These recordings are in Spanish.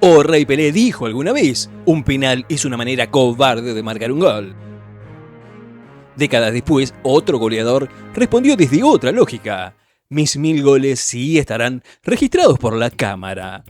O Rey Pelé dijo alguna vez, un penal es una manera cobarde de marcar un gol. Décadas después, otro goleador respondió desde otra lógica. Mis 1000 goles sí estarán registrados por la cámara.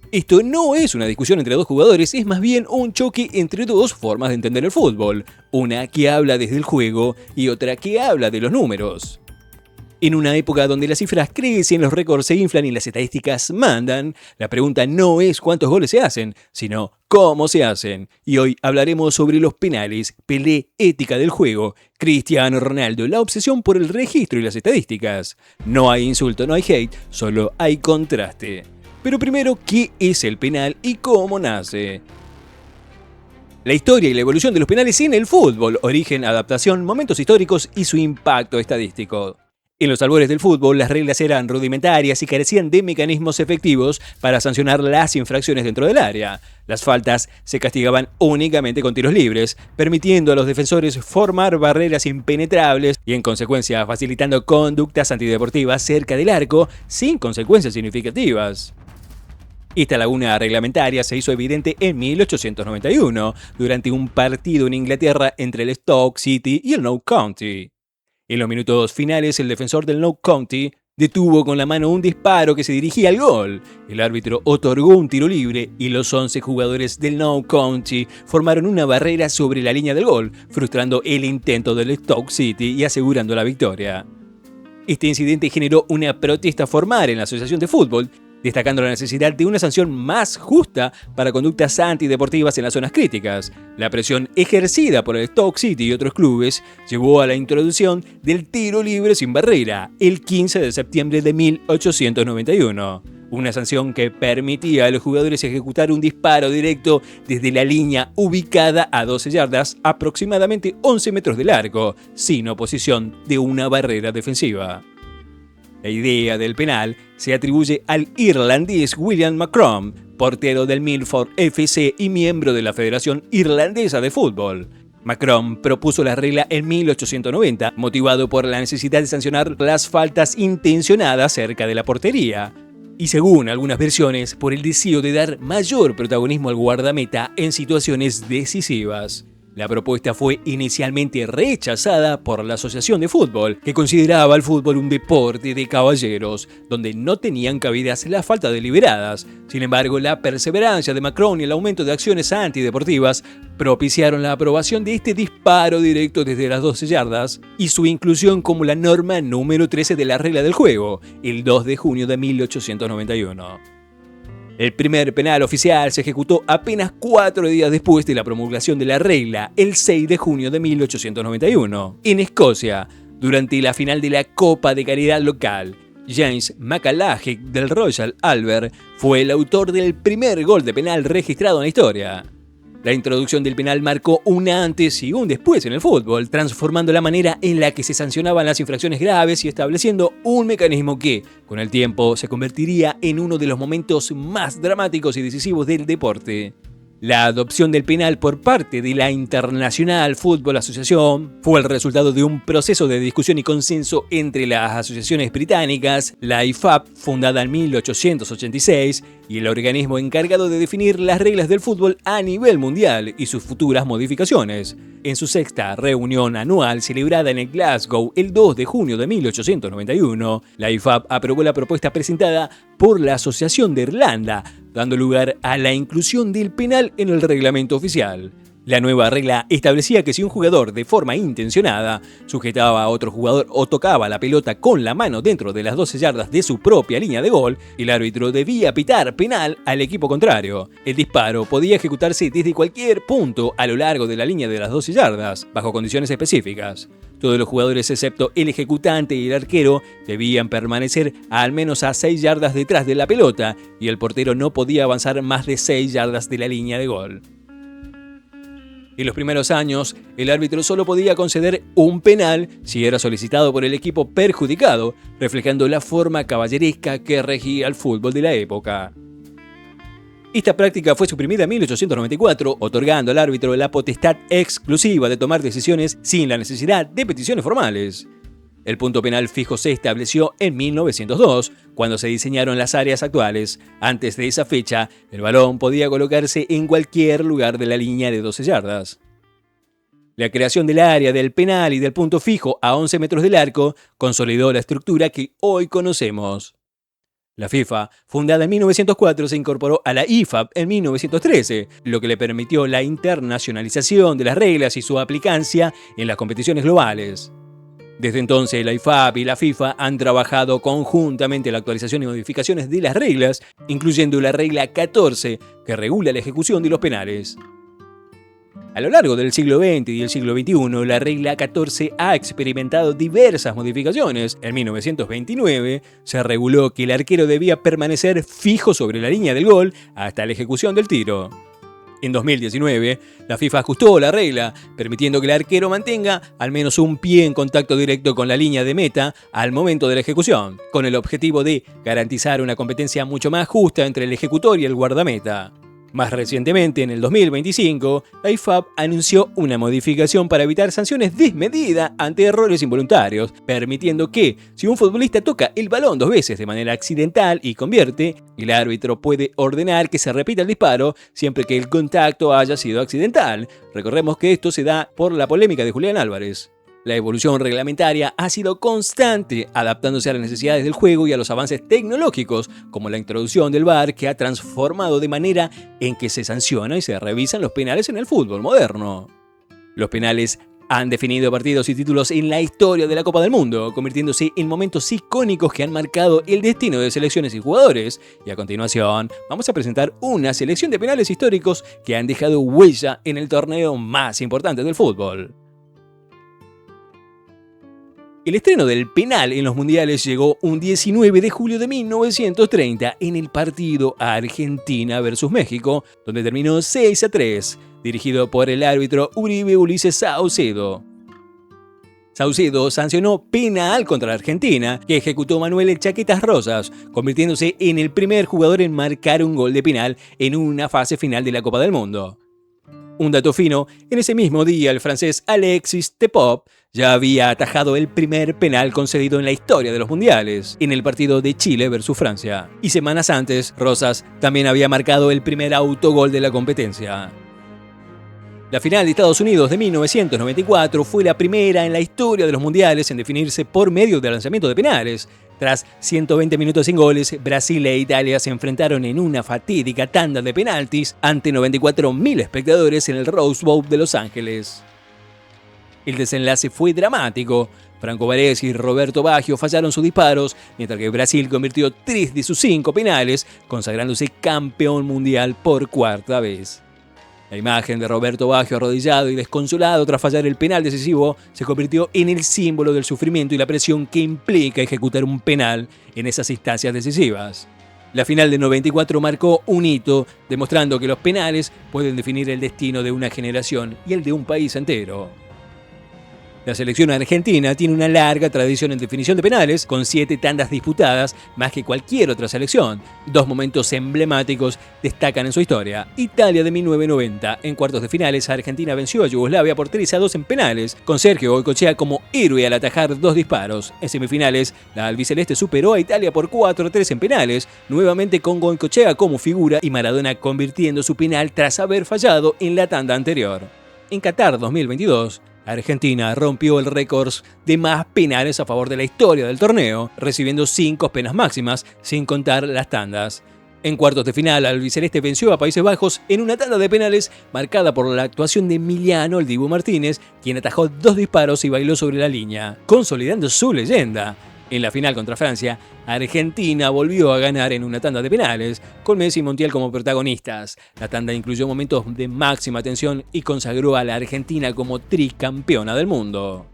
Esto no es una discusión entre dos jugadores, es más bien un choque entre dos formas de entender el fútbol. Una que habla desde el juego y otra que habla de los números. En una época donde las cifras crecen, los récords se inflan y las estadísticas mandan, la pregunta no es cuántos goles se hacen, sino cómo se hacen. Y hoy hablaremos sobre los penales, Pelé, ética del juego, Cristiano Ronaldo, la obsesión por el registro y las estadísticas. No hay insulto, no hay hate, solo hay contraste. Pero primero, ¿qué es el penal y cómo nace? La historia y la evolución de los penales en el fútbol, origen, adaptación, momentos históricos y su impacto estadístico. En los albores del fútbol, las reglas eran rudimentarias y carecían de mecanismos efectivos para sancionar las infracciones dentro del área. Las faltas se castigaban únicamente con tiros libres, permitiendo a los defensores formar barreras impenetrables y en consecuencia facilitando conductas antideportivas cerca del arco sin consecuencias significativas. Esta laguna reglamentaria se hizo evidente en 1891, durante un partido en Inglaterra entre el Stoke City y el Notts County. En los minutos finales, el defensor del Notts County detuvo con la mano un disparo que se dirigía al gol. El árbitro otorgó un tiro libre y los 11 jugadores del Notts County formaron una barrera sobre la línea del gol, frustrando el intento del Stoke City y asegurando la victoria. Este incidente generó una protesta formal en la Asociación de Fútbol, destacando la necesidad de una sanción más justa para conductas antideportivas en las zonas críticas. La presión ejercida por el Stoke City y otros clubes llevó a la introducción del tiro libre sin barrera el 15 de septiembre de 1891. Una sanción que permitía a los jugadores ejecutar un disparo directo desde la línea ubicada a 12 yardas, aproximadamente 11 metros del arco, sin oposición de una barrera defensiva. La idea del penal se atribuye al irlandés William Macron, portero del Milford FC y miembro de la Federación Irlandesa de Fútbol. Macron propuso la regla en 1890, motivado por la necesidad de sancionar las faltas intencionadas cerca de la portería, y según algunas versiones, por el deseo de dar mayor protagonismo al guardameta en situaciones decisivas. La propuesta fue inicialmente rechazada por la Asociación de Fútbol, que consideraba el fútbol un deporte de caballeros, donde no tenían cabidas las faltas deliberadas. Sin embargo, la perseverancia de Macron y el aumento de acciones antideportivas propiciaron la aprobación de este disparo directo desde las 12 yardas y su inclusión como la norma número 13 de la regla del juego, el 2 de junio de 1891. El primer penal oficial se ejecutó apenas 4 días después de la promulgación de la regla, el 6 de junio de 1891, en Escocia, durante la final de la Copa de Caridad local. James McAlachie del Royal Albert fue el autor del primer gol de penal registrado en la historia. La introducción del penal marcó un antes y un después en el fútbol, transformando la manera en la que se sancionaban las infracciones graves y estableciendo un mecanismo que, con el tiempo, se convertiría en uno de los momentos más dramáticos y decisivos del deporte. La adopción del penal por parte de la International Football Association fue el resultado de un proceso de discusión y consenso entre las asociaciones británicas, la IFAB, fundada en 1886, y el organismo encargado de definir las reglas del fútbol a nivel mundial y sus futuras modificaciones. En su sexta reunión anual celebrada en el Glasgow el 2 de junio de 1891, la IFAB aprobó la propuesta presentada por la Asociación de Irlanda, dando lugar a la inclusión del penal en el reglamento oficial. La nueva regla establecía que si un jugador de forma intencionada sujetaba a otro jugador o tocaba la pelota con la mano dentro de las 12 yardas de su propia línea de gol, el árbitro debía pitar penal al equipo contrario. El disparo podía ejecutarse desde cualquier punto a lo largo de la línea de las 12 yardas, bajo condiciones específicas. Todos los jugadores excepto el ejecutante y el arquero debían permanecer al menos a 6 yardas detrás de la pelota y el portero no podía avanzar más de 6 yardas de la línea de gol. En los primeros años, el árbitro solo podía conceder un penal si era solicitado por el equipo perjudicado, reflejando la forma caballeresca que regía el fútbol de la época. Esta práctica fue suprimida en 1894, otorgando al árbitro la potestad exclusiva de tomar decisiones sin la necesidad de peticiones formales. El punto penal fijo se estableció en 1902, cuando se diseñaron las áreas actuales. Antes de esa fecha, el balón podía colocarse en cualquier lugar de la línea de 12 yardas. La creación del área del penal y del punto fijo a 11 metros del arco consolidó la estructura que hoy conocemos. La FIFA, fundada en 1904, se incorporó a la IFAB en 1913, lo que le permitió la internacionalización de las reglas y su aplicancia en las competiciones globales. Desde entonces, la IFAB y la FIFA han trabajado conjuntamente en la actualización y modificaciones de las reglas, incluyendo la regla 14, que regula la ejecución de los penales. A lo largo del siglo XX y el siglo XXI, la regla 14 ha experimentado diversas modificaciones. En 1929 se reguló que el arquero debía permanecer fijo sobre la línea del gol hasta la ejecución del tiro. En 2019, la FIFA ajustó la regla, permitiendo que el arquero mantenga al menos un pie en contacto directo con la línea de meta al momento de la ejecución, con el objetivo de garantizar una competencia mucho más justa entre el ejecutor y el guardameta. Más recientemente, en el 2025, la IFAB anunció una modificación para evitar sanciones desmedidas ante errores involuntarios, permitiendo que, si un futbolista toca el balón 2 veces de manera accidental y convierte, el árbitro puede ordenar que se repita el disparo siempre que el contacto haya sido accidental. Recordemos que esto se da por la polémica de Julián Álvarez. La evolución reglamentaria ha sido constante, adaptándose a las necesidades del juego y a los avances tecnológicos, como la introducción del VAR, que ha transformado de manera en que se sanciona y se revisan los penales en el fútbol moderno. Los penales han definido partidos y títulos en la historia de la Copa del Mundo, convirtiéndose en momentos icónicos que han marcado el destino de selecciones y jugadores. Y a continuación, vamos a presentar una selección de penales históricos que han dejado huella en el torneo más importante del fútbol. El estreno del penal en los mundiales llegó un 19 de julio de 1930 en el partido Argentina versus México, donde terminó 6-3, dirigido por el árbitro Uribe Ulises Saucedo. Saucedo sancionó penal contra la Argentina, que ejecutó Manuel El Chaquetas Rosas, convirtiéndose en el primer jugador en marcar un gol de penal en una fase final de la Copa del Mundo. Un dato fino, en ese mismo día el francés Alexis Tepop ya había atajado el primer penal concedido en la historia de los mundiales, en el partido de Chile versus Francia. Y semanas antes, Rosas también había marcado el primer autogol de la competencia. La final de Estados Unidos de 1994 fue la primera en la historia de los mundiales en definirse por medio del lanzamiento de penales. Tras 120 minutos sin goles, Brasil e Italia se enfrentaron en una fatídica tanda de penaltis ante 94.000 espectadores en el Rose Bowl de Los Ángeles. El desenlace fue dramático. Franco Baresi y Roberto Baggio fallaron sus disparos, mientras que Brasil convirtió 3 de sus 5 penales, consagrándose campeón mundial por 4ª vez. La imagen de Roberto Baggio arrodillado y desconsolado tras fallar el penal decisivo se convirtió en el símbolo del sufrimiento y la presión que implica ejecutar un penal en esas instancias decisivas. La final de 94 marcó un hito, demostrando que los penales pueden definir el destino de una generación y el de un país entero. La selección argentina tiene una larga tradición en definición de penales, con 7 tandas disputadas, más que cualquier otra selección. 2 momentos emblemáticos destacan en su historia. Italia de 1990. En cuartos de finales, Argentina venció a Yugoslavia por 3-2 en penales, con Sergio Goycochea como héroe al atajar 2 disparos. En semifinales, la albiceleste superó a Italia por 4-3 en penales, nuevamente con Goycochea como figura y Maradona convirtiendo su penal tras haber fallado en la tanda anterior. En Qatar 2022, Argentina rompió el récord de más penales a favor de la historia del torneo, recibiendo 5 penas máximas, sin contar las tandas. En cuartos de final, albiceleste venció a Países Bajos en una tanda de penales marcada por la actuación de Emiliano "El Dibu" Martínez, quien atajó 2 disparos y bailó sobre la línea, consolidando su leyenda. En la final contra Francia, Argentina volvió a ganar en una tanda de penales, con Messi y Montiel como protagonistas. La tanda incluyó momentos de máxima tensión y consagró a la Argentina como tricampeona del mundo.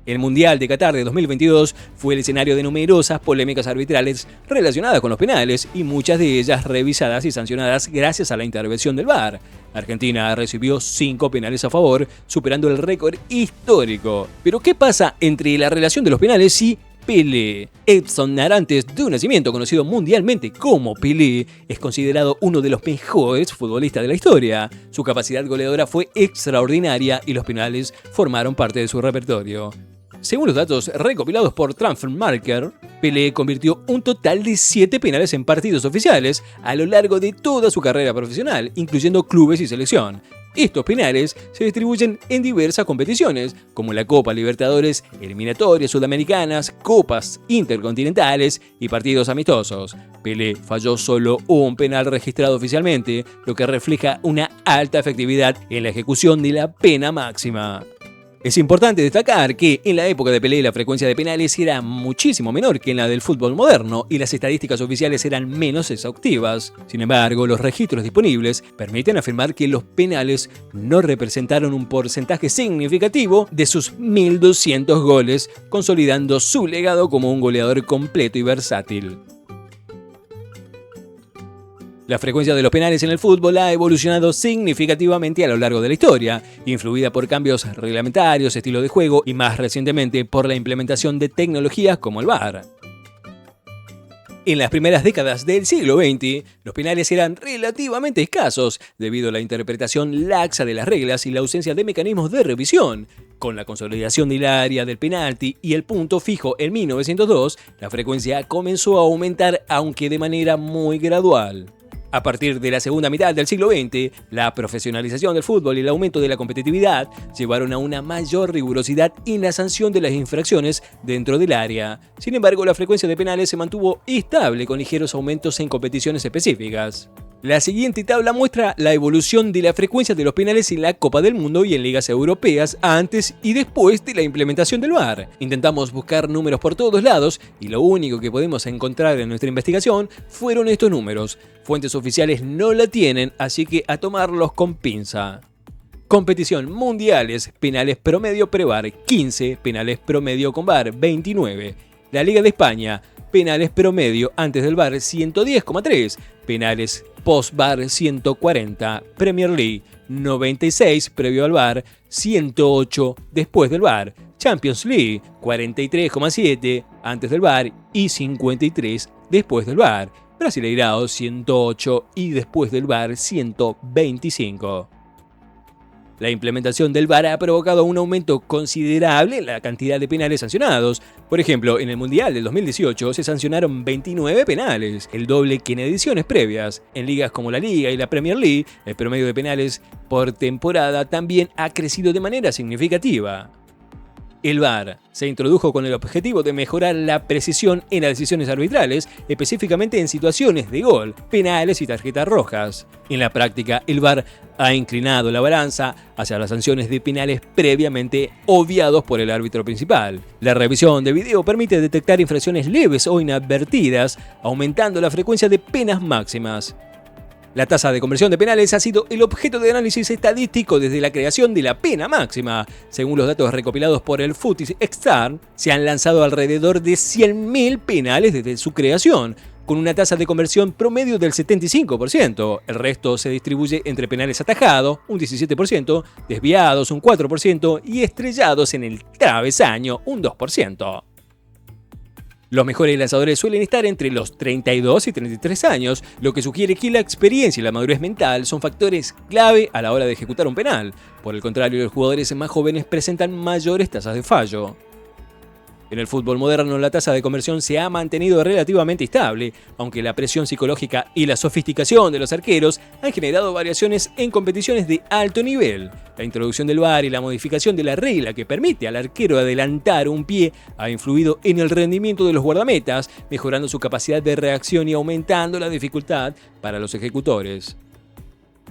El Mundial de Qatar de 2022 fue el escenario de numerosas polémicas arbitrales relacionadas con los penales y muchas de ellas revisadas y sancionadas gracias a la intervención del VAR. Argentina recibió 5 penales a favor, superando el récord histórico. Pero ¿qué pasa entre la relación de los penales y Pelé. Edson Arantes, de un nacimiento conocido mundialmente como Pelé, es considerado uno de los mejores futbolistas de la historia. Su capacidad goleadora fue extraordinaria y los penales formaron parte de su repertorio. Según los datos recopilados por Transfermarkt, Pelé convirtió un total de 7 penales en partidos oficiales a lo largo de toda su carrera profesional, incluyendo clubes y selección. Estos penales se distribuyen en diversas competiciones, como la Copa Libertadores, eliminatorias sudamericanas, copas intercontinentales y partidos amistosos. Pelé falló solo un penal registrado oficialmente, lo que refleja una alta efectividad en la ejecución de la pena máxima. Es importante destacar que en la época de Pelé la frecuencia de penales era muchísimo menor que en la del fútbol moderno y las estadísticas oficiales eran menos exhaustivas. Sin embargo, los registros disponibles permiten afirmar que los penales no representaron un porcentaje significativo de sus 1.200 goles, consolidando su legado como un goleador completo y versátil. La frecuencia de los penales en el fútbol ha evolucionado significativamente a lo largo de la historia, influida por cambios reglamentarios, estilo de juego y más recientemente por la implementación de tecnologías como el VAR. En las primeras décadas del siglo XX, los penales eran relativamente escasos debido a la interpretación laxa de las reglas y la ausencia de mecanismos de revisión. Con la consolidación del área del penalti y el punto fijo en 1902, la frecuencia comenzó a aumentar, aunque de manera muy gradual. A partir de la segunda mitad del siglo XX, la profesionalización del fútbol y el aumento de la competitividad llevaron a una mayor rigurosidad en la sanción de las infracciones dentro del área. Sin embargo, la frecuencia de penales se mantuvo estable con ligeros aumentos en competiciones específicas. La siguiente tabla muestra la evolución de la frecuencia de los penales en la Copa del Mundo y en ligas europeas antes y después de la implementación del VAR. Intentamos buscar números por todos lados y lo único que podemos encontrar en nuestra investigación fueron estos números. Fuentes oficiales no la tienen, así que a tomarlos con pinza. Competición mundiales, penales promedio pre-VAR 15, penales promedio con VAR 29. La Liga de España, penales promedio antes del VAR 110,3, penales post-VAR 140, Premier League 96 previo al VAR, 108 después del VAR, Champions League 43,7 antes del VAR y 53 después del VAR, Brasileirao 108 y después del VAR 125. La implementación del VAR ha provocado un aumento considerable en la cantidad de penales sancionados. Por ejemplo, en el Mundial del 2018 se sancionaron 29 penales, el doble que en ediciones previas. En ligas como la Liga y la Premier League, el promedio de penales por temporada también ha crecido de manera significativa. El VAR se introdujo con el objetivo de mejorar la precisión en las decisiones arbitrales, específicamente en situaciones de gol, penales y tarjetas rojas. En la práctica, el VAR ha inclinado la balanza hacia las sanciones de penales previamente obviados por el árbitro principal. La revisión de video permite detectar infracciones leves o inadvertidas, aumentando la frecuencia de penas máximas. La tasa de conversión de penales ha sido el objeto de análisis estadístico desde la creación de la pena máxima. Según los datos recopilados por el Footy-Star, se han lanzado alrededor de 100.000 penales desde su creación, con una tasa de conversión promedio del 75%. El resto se distribuye entre penales atajados, un 17%, desviados, un 4%, y estrellados en el travesaño, un 2%. Los mejores lanzadores suelen estar entre los 32 y 33 años, lo que sugiere que la experiencia y la madurez mental son factores clave a la hora de ejecutar un penal. Por el contrario, los jugadores más jóvenes presentan mayores tasas de fallo. En el fútbol moderno, la tasa de conversión se ha mantenido relativamente estable, aunque la presión psicológica y la sofisticación de los arqueros han generado variaciones en competiciones de alto nivel. La introducción del VAR y la modificación de la regla que permite al arquero adelantar un pie ha influido en el rendimiento de los guardametas, mejorando su capacidad de reacción y aumentando la dificultad para los ejecutores.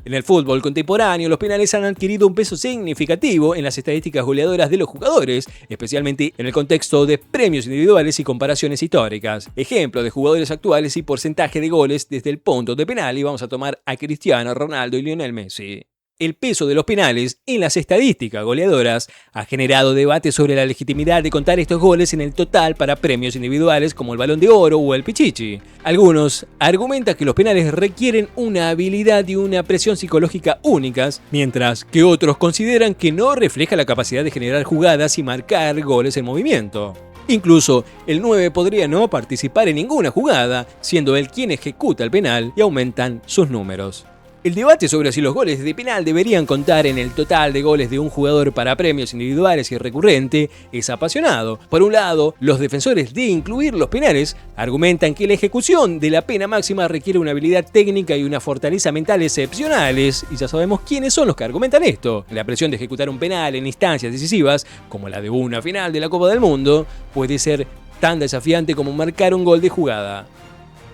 En el fútbol contemporáneo, los penales han adquirido un peso significativo en las estadísticas goleadoras de los jugadores, especialmente en el contexto de premios individuales y comparaciones históricas. Ejemplo de jugadores actuales y porcentaje de goles desde el punto de penal, y vamos a tomar a Cristiano Ronaldo y Lionel Messi. El peso de los penales en las estadísticas goleadoras ha generado debate sobre la legitimidad de contar estos goles en el total para premios individuales como el Balón de Oro o el Pichichi. Algunos argumentan que los penales requieren una habilidad y una presión psicológica únicas, mientras que otros consideran que no refleja la capacidad de generar jugadas y marcar goles en movimiento. Incluso el 9 podría no participar en ninguna jugada, siendo él quien ejecuta el penal y aumentan sus números. El debate sobre si los goles de penal deberían contar en el total de goles de un jugador para premios individuales y recurrente es apasionado. Por un lado, los defensores de incluir los penales argumentan que la ejecución de la pena máxima requiere una habilidad técnica y una fortaleza mental excepcionales, y ya sabemos quiénes son los que argumentan esto. La presión de ejecutar un penal en instancias decisivas, como la de una final de la Copa del Mundo, puede ser tan desafiante como marcar un gol de jugada.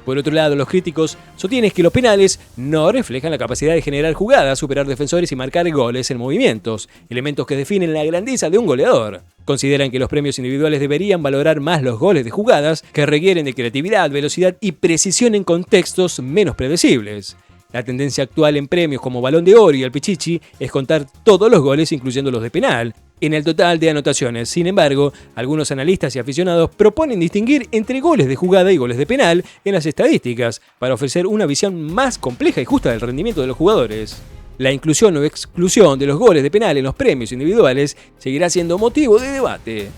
Por otro lado, los críticos sostienen que los penales no reflejan la capacidad de generar jugadas, superar defensores y marcar goles en movimientos, elementos que definen la grandeza de un goleador. Consideran que los premios individuales deberían valorar más los goles de jugadas, que requieren de creatividad, velocidad y precisión en contextos menos predecibles. La tendencia actual en premios como Balón de Oro y el Pichichi es contar todos los goles, incluyendo los de penal, en el total de anotaciones. Sin embargo, algunos analistas y aficionados proponen distinguir entre goles de jugada y goles de penal en las estadísticas, para ofrecer una visión más compleja y justa del rendimiento de los jugadores. La inclusión o exclusión de los goles de penal en los premios individuales seguirá siendo motivo de debate.